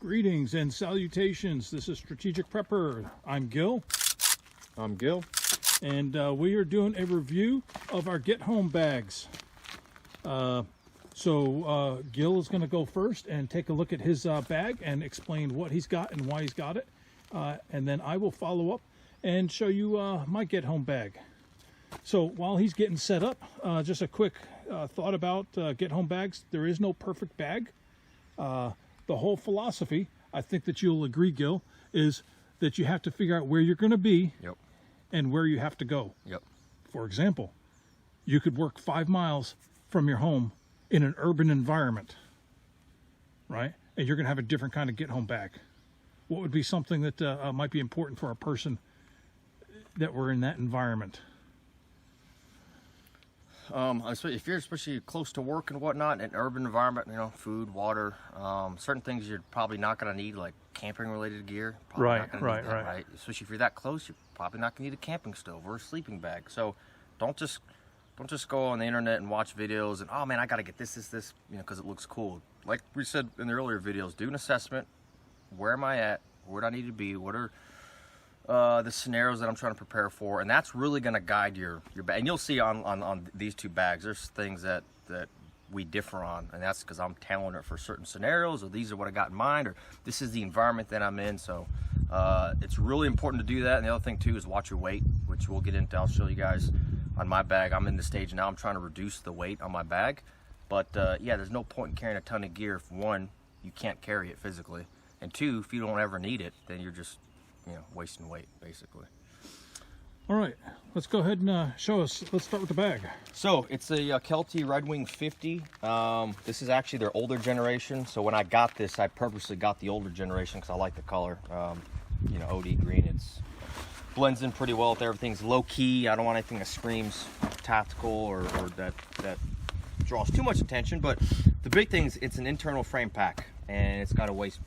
Greetings and salutations. This is Strategic Prepper. I'm Gil. I'm Gil. And we are doing a review of our get home bags. Gil is going to go first and take a look at his bag and explain what he's got and why he's got it. And then I will follow up and show you my get home bag. So while he's getting set up, just a quick thought about get home bags. There is no perfect bag. The whole philosophy, I think that you'll agree, Gil, is that you have to figure out where you're going to be. Yep. And where you have to go. Yep. For example, you could work 5 miles from your home in an urban environment, right? And you're going to have a different kind of get home bag. What would be something that might be important for a person that were in that environment? If you're especially close to work and whatnot, in an urban environment, you know, food, water, certain things you're probably not going to need, like camping related gear. Right. Especially if you're that close, you're probably not going to need a camping stove or a sleeping bag. So don't just go on the internet and watch videos and, oh man, I got to get this, you know, because it looks cool. Like we said in the earlier videos, do an assessment. Where am I at? Where do I need to be? What are the scenarios that I'm trying to prepare for? And that's really going to guide your bag. And you'll see on these two bags, there's things that we differ on, and that's because I'm tailoring it for certain scenarios, or these are what I got in mind, or this is the environment that I'm in. So it's really important to do that. And the other thing too is watch your weight, which we'll get into. I'll show you guys on my bag. I'm in the stage now, I'm trying to reduce the weight on my bag. But yeah, there's no point in carrying a ton of gear if one, you can't carry it physically, and two, if you don't ever need it, then you're just, you know, wasting weight basically. All right, let's go ahead and show us. Let's start with the bag. So it's a Kelty Red Wing 50. This is actually their older generation. So when I got this, I purposely got the older generation because I like the color. You know, OD green. It's blends in pretty well with everything's low key. I don't want anything that screams tactical or that draws too much attention. But the big thing is it's an internal frame pack, and it's got a waist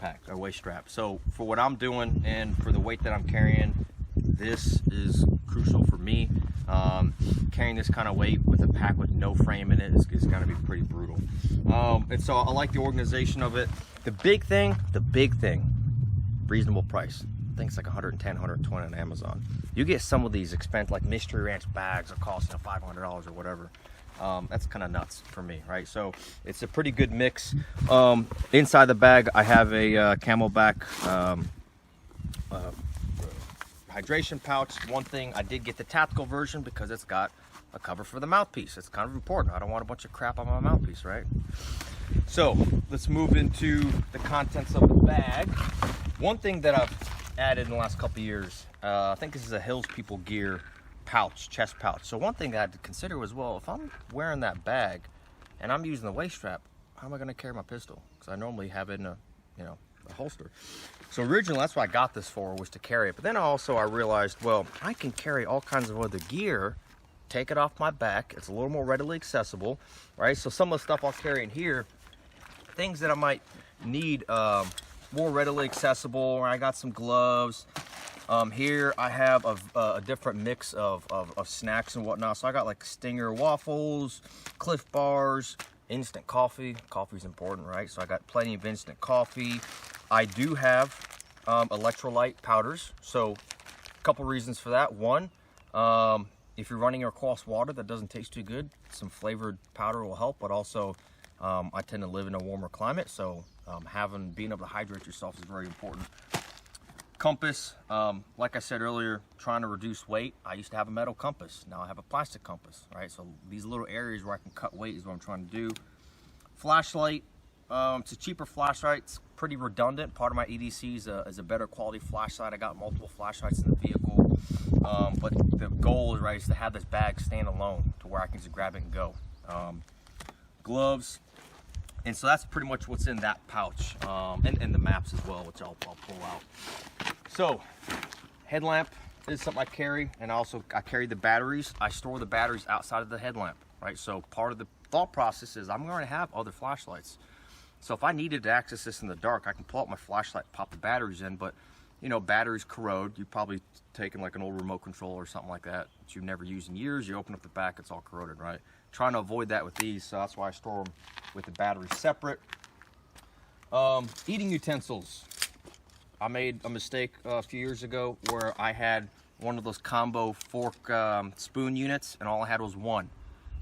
strap. So for what I'm doing and for the weight that I'm carrying, this is crucial for me. Carrying this kind of weight with a pack with no frame in it is going to be pretty brutal. And so I like the organization of it. The big thing, reasonable price. I think it's like 110, 120 on Amazon. You get some of these expensive, like Mystery Ranch bags that cost, you know, $500 or whatever. That's kind of nuts for me, right? So it's a pretty good mix. Inside the bag, I have a Camelback hydration pouch. One thing, I did get the tactical version because it's got a cover for the mouthpiece. It's kind of important. I don't want a bunch of crap on my mouthpiece, right? So let's move into the contents of the bag. One thing that I've added in the last couple of years, I think this is a Hills People Gear pouch, chest pouch. So one thing that I had to consider was, well, if I'm wearing that bag and I'm using the waist strap, how am I going to carry my pistol? Because I normally have it in a, you know, a holster. So originally that's what I got this for, was to carry it. But then I realized, well, I can carry all kinds of other gear, take it off my back. It's a little more readily accessible, right? So some of the stuff I'll carry in here, things that I might need more readily accessible. I got some gloves. Here I have a different mix of snacks and whatnot. So I got like Stinger waffles, Cliff bars, instant coffee. Coffee's important, right? So I got plenty of instant coffee. I do have electrolyte powders. So a couple reasons for that. One, if you're running across water that doesn't taste too good, some flavored powder will help. But also, I tend to live in a warmer climate, so being able to hydrate yourself is very important. Compass, like I said earlier, trying to reduce weight. I used to have a metal compass. Now I have a plastic compass, right? So these little areas where I can cut weight is what I'm trying to do. Flashlight, it's a cheaper flashlight. It's pretty redundant. Part of my EDC is a better quality flashlight. I got multiple flashlights in the vehicle. But the goal is, right, is to have this bag stand alone to where I can just grab it and go. Gloves. And so that's pretty much what's in that pouch, and the maps as well, which I'll pull out. So, headlamp is something I carry, and I carry the batteries. I store the batteries outside of the headlamp, right? So part of the thought process is I'm going to have other flashlights. So if I needed to access this in the dark, I can pull out my flashlight, pop the batteries in, but you know, batteries corrode. You've probably taken like an old remote control or something like that you've never used in years. You open up the back, it's all corroded, right? Trying to avoid that with these, so that's why I store them with the batteries separate. Eating utensils. I made a mistake a few years ago where I had one of those combo fork spoon units, and all I had was one.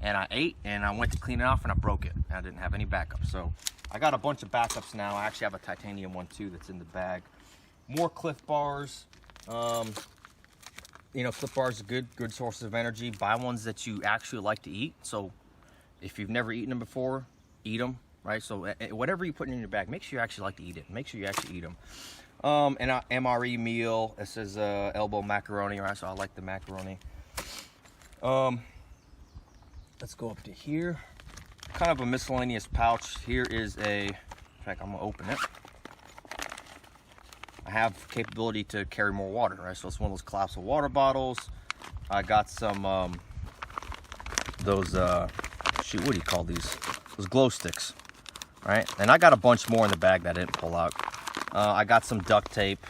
And I ate, and I went to clean it off, and I broke it. And I didn't have any backup. So I got a bunch of backups now. I actually have a titanium one too that's in the bag. More Cliff Bars. You know, Cliff Bars are good sources of energy. Buy ones that you actually like to eat. So if you've never eaten them before, eat them, right? So whatever you put in your bag, make sure you actually like to eat it. Make sure you actually eat them. And a MRE meal. It says elbow macaroni, right? So I like the macaroni. Let's go up to here. Kind of a miscellaneous pouch. Here is a, in fact, I'm gonna open it. I have capability to carry more water, right? So it's one of those collapsible water bottles. I got some, those, shoot, what do you call these? Those glow sticks, right? And I got a bunch more in the bag that I didn't pull out. I got some duct tape.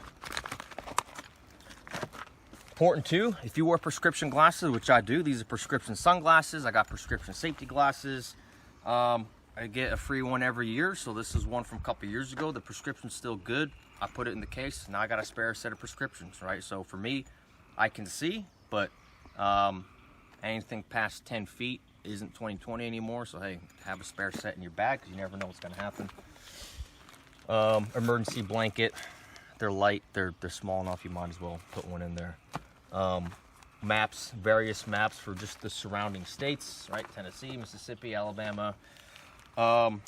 Important too, if you wear prescription glasses, which I do, these are prescription sunglasses. I got prescription safety glasses. I get a free one every year, so this is one from a couple years ago. The prescription's still good. I put it in the case. Now I got a spare set of prescriptions, right? So for me, I can see, but anything past 10 feet isn't 20/20 anymore. So hey, have a spare set in your bag because you never know what's going to happen. Emergency blanket. They're light. They're small enough. You might as well put one in there. Maps, various maps for just the surrounding states, right? Tennessee, Mississippi, Alabama. I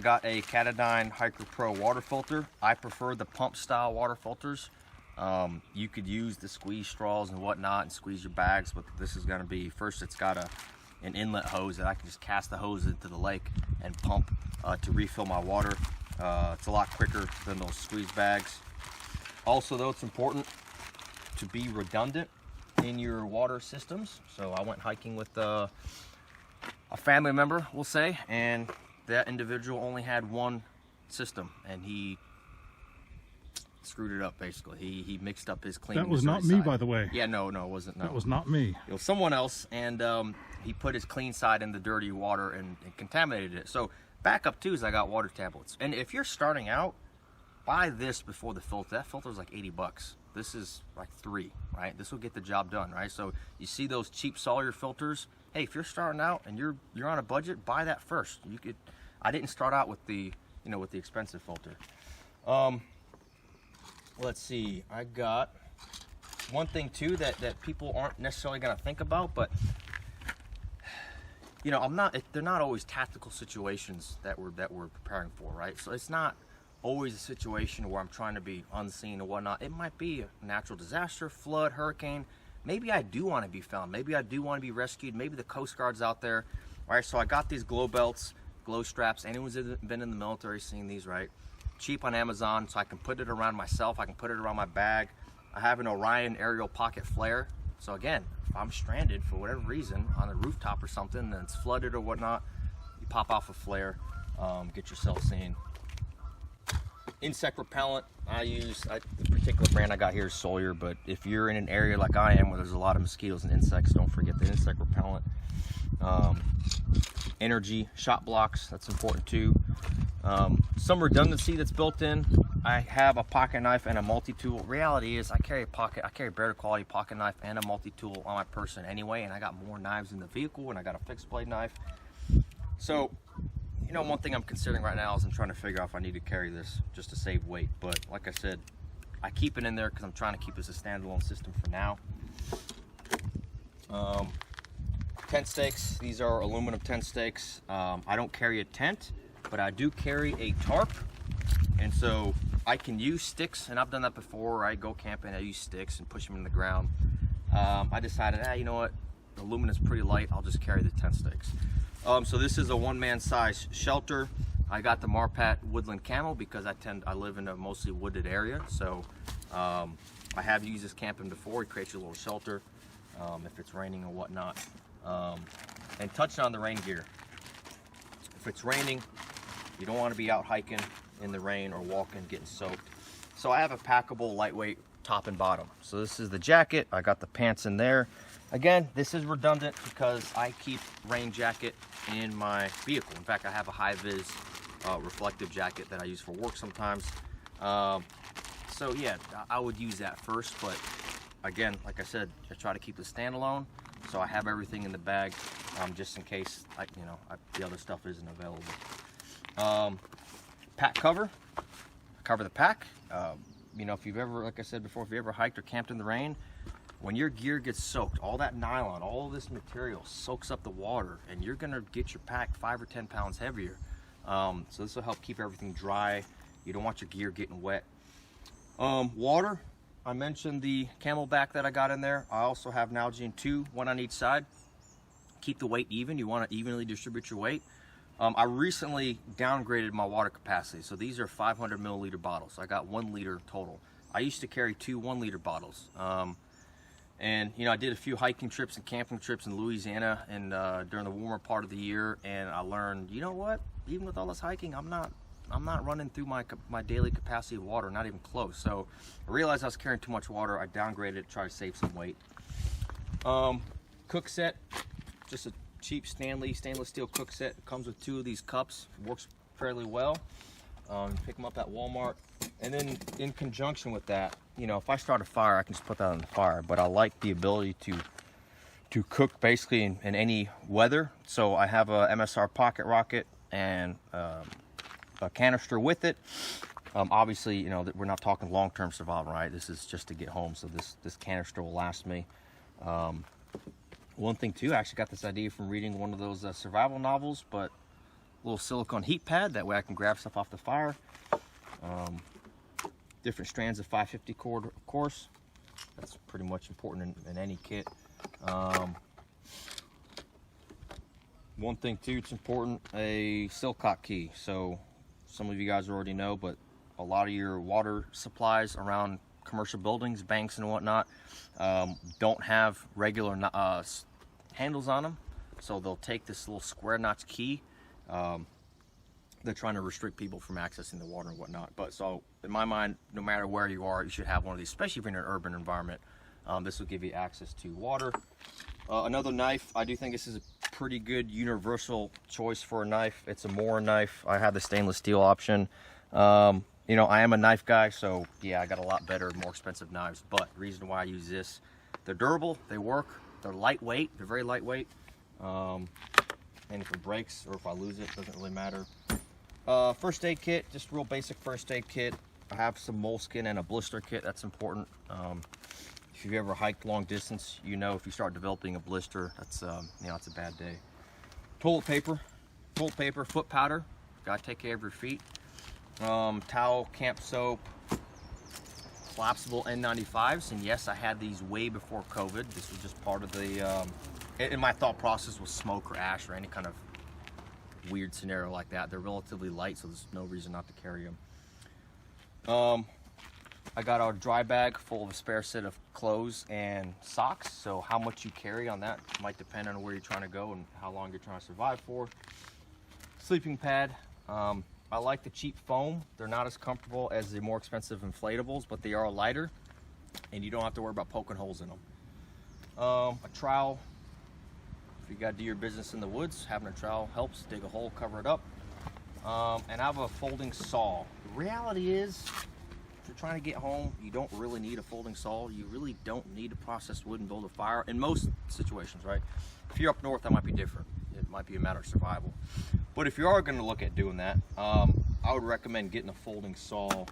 got a Katadyn Hiker Pro water filter. I prefer the pump style water filters. You could use the squeeze straws and whatnot and squeeze your bags, but this is going to be, first it's got an inlet hose that I can just cast the hose into the lake and pump to refill my water. It's a lot quicker than those squeeze bags. Also though, it's important to be redundant in your water systems. So I went hiking with a family member, we'll say, and that individual only had one system, and he screwed it up basically. He mixed up his cleaning. That was not me, by the way. Yeah, no, it wasn't. No. That was not me. It was someone else, and he put his clean side in the dirty water and contaminated it. So backup too is I got water tablets. And if you're starting out, buy this before the filter. That filter is like 80 bucks. This is like 3, right? This will get the job done, right? So you see those cheap Sawyer filters. Hey, if you're starting out and you're on a budget, buy that first. You could. I didn't start out with the, with the expensive filter. Let's see. I got one thing too that people aren't necessarily going to think about, but they're not always tactical situations that we're preparing for, right? So it's not always a situation where I'm trying to be unseen or whatnot. It might be a natural disaster, flood, hurricane. Maybe I do want to be found. Maybe I do want to be rescued. Maybe the Coast Guard's out there. All right, so I got these glow belts, glow straps. Anyone's been in the military seen these, right? Cheap on Amazon, so I can put it around myself. I can put it around my bag. I have an Orion aerial pocket flare. So again, if I'm stranded for whatever reason on the rooftop or something, and it's flooded or whatnot, you pop off a flare, get yourself seen. Insect repellent, the particular brand I got here is Sawyer, but if you're in an area like I am where there's a lot of mosquitoes and insects, don't forget the insect repellent. Energy, shot blocks, that's important too. Some redundancy that's built in. I have a pocket knife and a multi-tool. Reality is I carry better quality pocket knife and a multi-tool on my person anyway, and I got more knives in the vehicle, and I got a fixed blade knife. So one thing I'm considering right now is I'm trying to figure out if I need to carry this just to save weight. But like I said, I keep it in there because I'm trying to keep this a standalone system for now. Tent stakes. These are aluminum tent stakes. I don't carry a tent, but I do carry a tarp. And so I can use sticks, and I've done that before. I go camping, I use sticks and push them in the ground. I decided, you know what? Aluminum's pretty light. I'll just carry the tent stakes. So this is a one-man size shelter. I got the Marpat Woodland Camo because I live in a mostly wooded area. So I have used this camping before. It creates a little shelter if it's raining or whatnot. And touching on the rain gear. If it's raining, you don't want to be out hiking in the rain or walking, getting soaked. So I have a packable, lightweight top and bottom. So this is the jacket. I got the pants in there. Again, this is redundant because I keep rain jacket in my vehicle. In fact, I have a high-vis reflective jacket that I use for work sometimes. So yeah, I would use that first, but again, like I said, I try to keep it standalone, so I have everything in the bag, just in case the other stuff isn't available. Pack cover. Cover the pack. If you've ever, like I said before, if you ever hiked or camped in the rain, when your gear gets soaked, all that nylon, all this material soaks up the water, and you're gonna get your pack 5 or 10 pounds heavier. So this will help keep everything dry. You don't want your gear getting wet. Water, I mentioned the Camelback that I got in there. I also have Nalgene 2, one on each side. Keep the weight even. You want to evenly distribute your weight. I recently downgraded my water capacity, so these are 500 milliliter bottles. I got 1 liter total. I used to carry 2 1-liter bottles. And I did a few hiking trips and camping trips in Louisiana and during the warmer part of the year, and I learned, you know what? Even with all this hiking, I'm not running through my daily capacity of water, not even close. So I realized I was carrying too much water. I downgraded it to try to save some weight. Cook set, just a cheap Stanley stainless steel cook set. It comes with 2 of these cups. Works fairly well. Pick them up at Walmart. And then in conjunction with that, if I start a fire, I can just put that on the fire. But I like the ability to cook basically in any weather. So I have a MSR pocket rocket and a canister with it. Obviously, we're not talking long-term survival, right? This is just to get home, so this canister will last me. One thing too, I actually got this idea from reading one of those survival novels, but a little silicone heat pad, that way I can grab stuff off the fire. Different strands of 550 cord, of course. That's pretty much important in any kit. One thing too, it's important, a Silcock key. So some of you guys already know, but a lot of your water supplies around commercial buildings, banks and whatnot, don't have regular handles on them. So they'll take this little square notch key. They're trying to restrict people from accessing the water and whatnot. But so in my mind, no matter where you are, you should have one of these, especially if you're in an urban environment. This will give you access to water. Another knife, I do think this is a pretty good universal choice for a knife. It's a Moore knife. I have the stainless steel option. I am a knife guy, so yeah, I got a lot better, more expensive knives. But the reason why I use this, they're durable, they work, they're lightweight, they're very lightweight. And if it breaks or if I lose it, doesn't really matter. First aid kit, just real basic first aid kit. I have some moleskin and a blister kit. That's important. If you've ever hiked long distance, if you start developing a blister, that's it's a bad day. Toilet paper, foot powder. Gotta take care of your feet. Towel, camp soap, collapsible N95s, and yes, I had these way before COVID. This was just part of the. In my thought process was smoke or ash or any kind of weird scenario like that. They're relatively light, so there's no reason not to carry them. I got a dry bag full of a spare set of clothes and socks. So how much you carry on that might depend on where you're trying to go and how long you're trying to survive for. Sleeping pad. I like the cheap foam. They're not as comfortable as the more expensive inflatables, but they are lighter and you don't have to worry about poking holes in them. A trowel. If you got to do your business in the woods, having a trowel helps. Dig a hole, cover it up. And I have a folding saw. The reality is, if you're trying to get home, you don't really need a folding saw. You really don't need to process wood and build a fire in most situations, right? If you're up north, that might be different. It might be a matter of survival. But if you are going to look at doing that, I would recommend getting a folding saw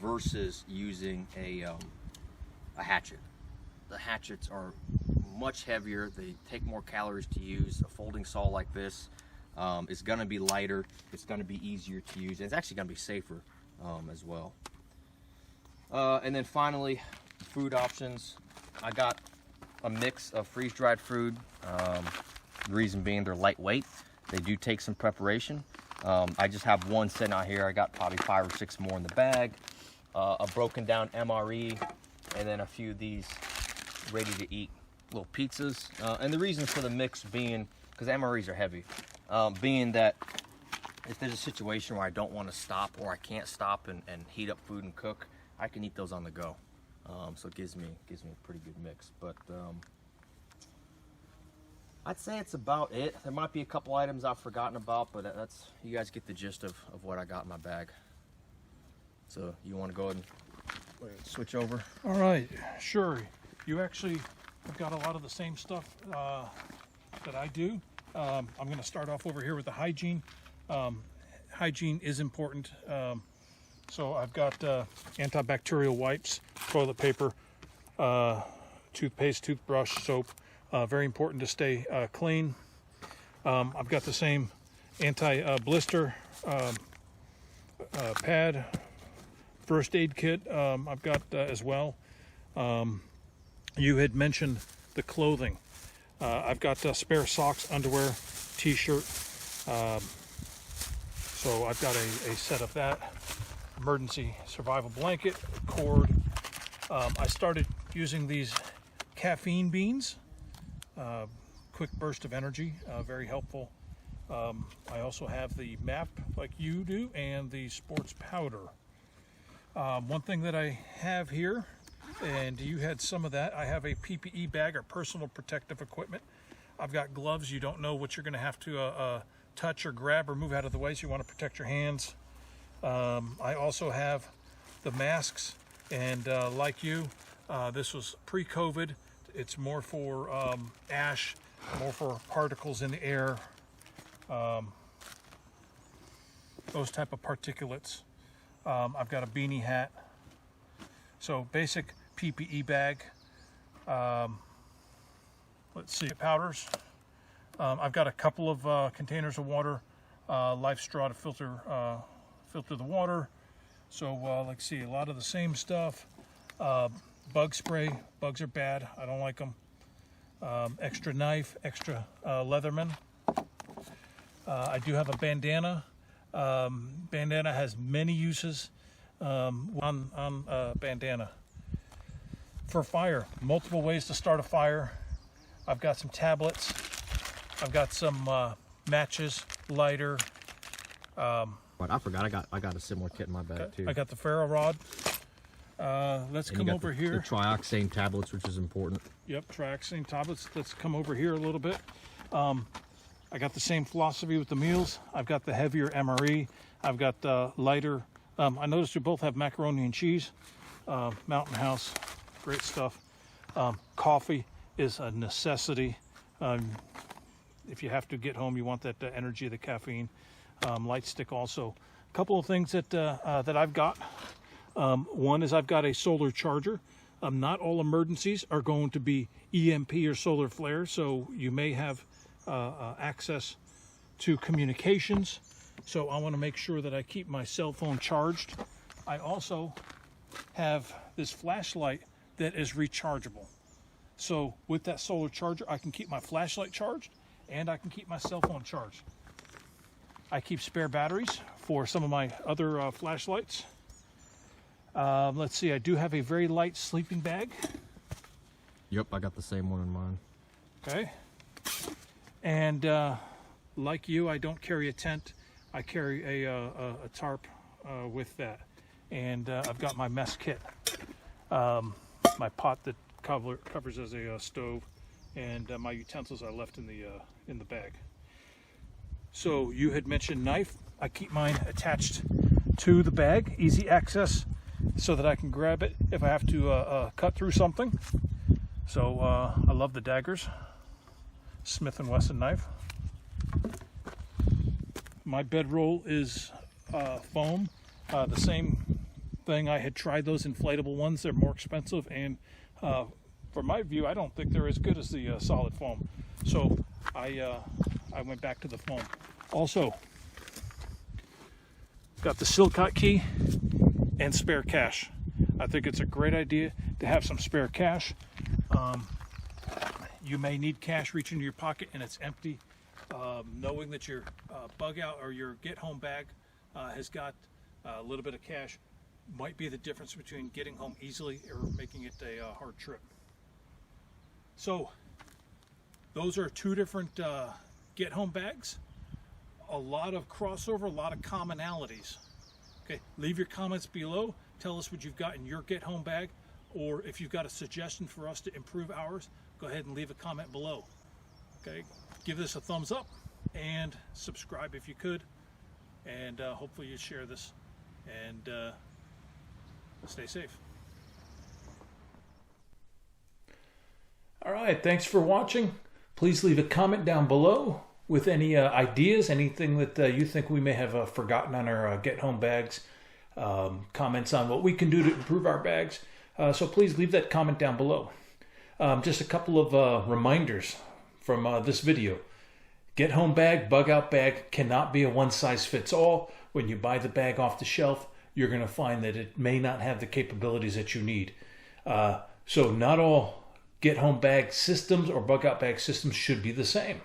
versus using a hatchet. The hatchets are much heavier. They take more calories to use. A folding saw like this is going to be lighter. It's going to be easier to use. And it's actually going to be safer as well. And then finally, food options. I got a mix of freeze-dried food. The reason being they're lightweight. They do take some preparation. I just have one sitting out here. I got probably 5 or 6 more in the bag. A broken down MRE, and then a few of these ready to eat little pizzas. And the reason for the mix being, because MREs are heavy, being that if there's a situation where I don't want to stop or I can't stop and heat up food and cook, I can eat those on the go. So it gives me a pretty good mix. But I'd say it's about it. There might be a couple items I've forgotten about, but that's, you guys get the gist of what I got in my bag. So you want to go ahead and switch over? All right, sure. You actually have got a lot of the same stuff that I do. I'm going to start off over here with the hygiene. Hygiene is important. So I've got antibacterial wipes, toilet paper, toothpaste, toothbrush, soap. Very important to stay clean. I've got the same anti-blister pad, first aid kit I've got as well. You had mentioned the clothing. I've got spare socks, underwear, t-shirt. So I've got a set of that. Emergency survival blanket, cord. I started using these caffeine beans. Quick burst of energy, very helpful. I also have the MAP like you do and the sports powder. One thing that I have here, and you had some of that, I have a PPE bag or personal protective equipment. I've got gloves. You don't know what you're going to have to touch or grab or move out of the way, so you want to protect your hands. I also have the masks, and like you, this was pre-COVID. It's more for ash, more for particles in the air, those type of particulates. I've got a beanie hat. So basic PPE bag. Let's see, powders. I've got a couple of containers of water, life straw to filter the water. So let's see, a lot of the same stuff. Bug spray. Bugs are bad. I don't like them. Extra knife, extra Leatherman. I do have a bandana. Bandana has many uses on bandana. For fire, multiple ways to start a fire. I've got some tablets. I've got some matches, lighter. But I forgot, I got a similar kit in my bag too. I got the ferro rod. Let's come over here. The trioxane tablets, which is important. Yep, trioxane tablets. Let's come over here a little bit. I got the same philosophy with the meals. I've got the heavier MRE. I've got the lighter. I noticed you both have macaroni and cheese. Mountain House, great stuff. Coffee is a necessity. If you have to get home, you want that energy of the caffeine. Light stick also. A couple of things that I've got. One is I've got a solar charger. Not all emergencies are going to be EMP or solar flare, so you may have access to communications. So I want to make sure that I keep my cell phone charged. I also have this flashlight that is rechargeable. So with that solar charger, I can keep my flashlight charged and I can keep my cell phone charged. I keep spare batteries for some of my other flashlights. Let's see, I do have a very light sleeping bag. Yep, I got the same one in mine. Okay. And like you, I don't carry a tent. I carry a tarp with that. And I've got my mess kit. My pot that covers as a stove, and my utensils I left in the bag. So you had mentioned knife. I keep mine attached to the bag, easy access, so that I can grab it if I have to cut through something. So I love the daggers. Smith & Wesson knife. My bedroll is foam. The same thing. I had tried those inflatable ones. They're more expensive, and from my view, I don't think they're as good as the solid foam. So I went back to the foam. Also, got the Silcott key and spare cash. I think it's a great idea to have some spare cash. You may need cash reach into your pocket and it's empty. Knowing that your bug out or your get home bag has got a little bit of cash might be the difference between getting home easily or making it a hard trip. So those are two different get home bags. A lot of crossover, a lot of commonalities. Okay, leave your comments below. Tell us what you've got in your get home bag, or if you've got a suggestion for us to improve ours, go ahead and leave a comment below. Okay, give this a thumbs up and subscribe if you could, and hopefully you share this, and stay safe. All right, thanks for watching. Please leave a comment down below with any ideas, anything that you think we may have forgotten on our Get Home bags, comments on what we can do to improve our bags. So please leave that comment down below. Just a couple of reminders from this video. Get Home bag, bug out bag cannot be a one-size-fits-all. When you buy the bag off the shelf, you're going to find that it may not have the capabilities that you need. So not all Get Home bag systems or bug out bag systems should be the same.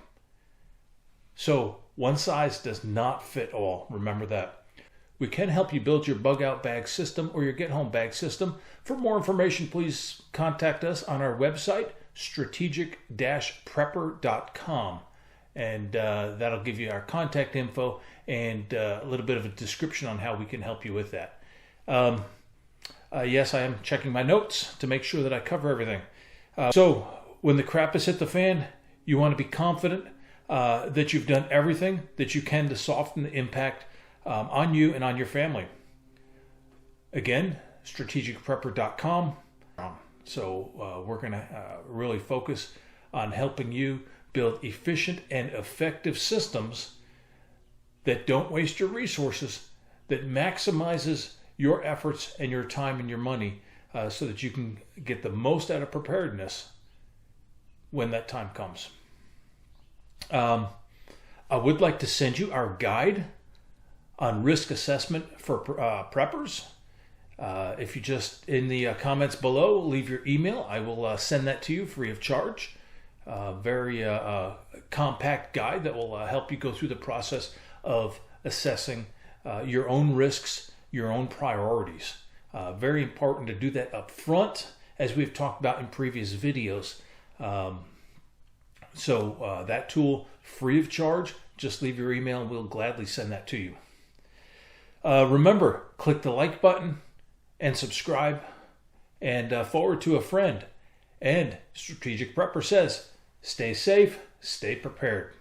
So one size does not fit all. Remember that. We can help you build your bug out bag system or your Get Home bag system. For more information, please contact us on our website, strategic-prepper.com. And that'll give you our contact info and a little bit of a description on how we can help you with that. Yes, I am checking my notes to make sure that I cover everything. So when the crap has hit the fan, you want to be confident that you've done everything that you can to soften the impact on you and on your family. Again, strategicprepper.com. So we're going to really focus on helping you build efficient and effective systems that don't waste your resources, that maximizes your efforts and your time and your money, so that you can get the most out of preparedness when that time comes. I would like to send you our guide on risk assessment for preppers. If you just, in the comments below, leave your email, I will send that to you free of charge. Very compact guide that will help you go through the process of assessing your own risks, your own priorities. Very important to do that up front, as we've talked about in previous videos. So that tool, free of charge, just leave your email and we'll gladly send that to you. Remember, click the like button and subscribe and forward to a friend. And Strategic Prepper says, stay safe, stay prepared.